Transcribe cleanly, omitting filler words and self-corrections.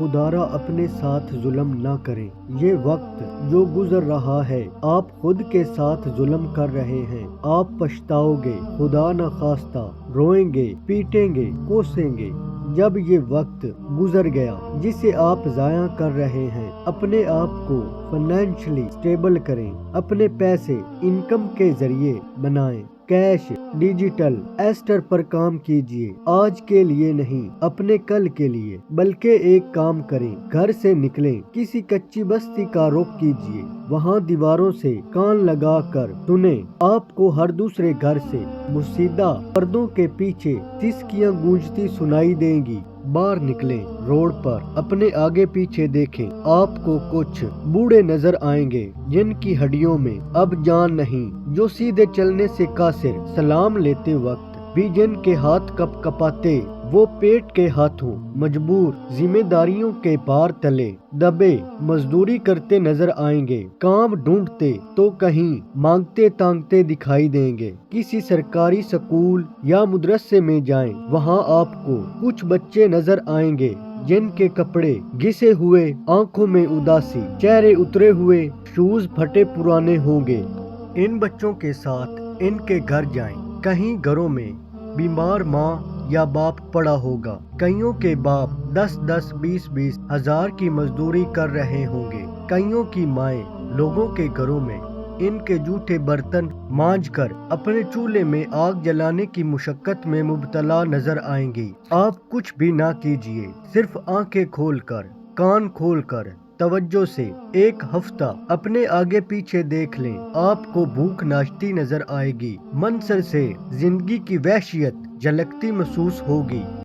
خدارا اپنے ساتھ ظلم نہ کریں۔ یہ وقت جو گزر رہا ہے آپ خود کے ساتھ ظلم کر رہے ہیں۔ آپ پچھتاؤ گے، خدا نہ خواستہ روئیں گے، پیٹیں گے، کوسیں گے۔ جب یہ وقت گزر گیا جسے آپ ضائع کر رہے ہیں، اپنے آپ کو فائنینشلی اسٹیبل کریں، اپنے پیسے انکم کے ذریعے بنائیں، کیش، ڈیجیٹل ایسٹر پر کام کیجئے۔ آج کے لیے نہیں، اپنے کل کے لیے۔ بلکہ ایک کام کریں، گھر سے نکلیں، کسی کچی بستی کا رخ کیجئے، وہاں دیواروں سے کان لگا کر سنیں، آپ کو ہر دوسرے گھر سے مسیدہ پردوں کے پیچھے سسکیاں گونجتی سنائی دیں گی۔ باہر نکلیں، روڈ پر اپنے آگے پیچھے دیکھیں، آپ کو کچھ بوڑھے نظر آئیں گے جن کی ہڈیوں میں اب جان نہیں، جو سیدھے چلنے سے قاصر، سلام لیتے وقت بھی جن کے ہاتھ کپ کپاتے، وہ پیٹ کے ہاتھوں مجبور، ذمہ داریوں کے بار تلے دبے مزدوری کرتے نظر آئیں گے۔ کام ڈھونڈتے تو کہیں مانگتے تانگتے دکھائی دیں گے۔ کسی سرکاری سکول یا مدرسے میں جائیں، وہاں آپ کو کچھ بچے نظر آئیں گے جن کے کپڑے گھسے ہوئے، آنکھوں میں اداسی، چہرے اترے ہوئے، شوز پھٹے پرانے ہوں گے۔ ان بچوں کے ساتھ ان کے گھر جائیں، کہیں گھروں میں بیمار ماں یا باپ پڑا ہوگا، کئیوں کے باپ 10-10 20-20 ہزار کی مزدوری کر رہے ہوں گے، کئیوں کی مائیں لوگوں کے گھروں میں ان کے جھوٹے برتن مانج کر اپنے چولہے میں آگ جلانے کی مشقت میں مبتلا نظر آئیں گی۔ آپ کچھ بھی نہ کیجیے، صرف آنکھیں کھول کر، کان کھول کر توجہ سے ایک ہفتہ اپنے آگے پیچھے دیکھ لیں، آپ کو بھوک ناچتی نظر آئے گی، منظر سے زندگی کی وحشیت جھلکتی محسوس ہوگی۔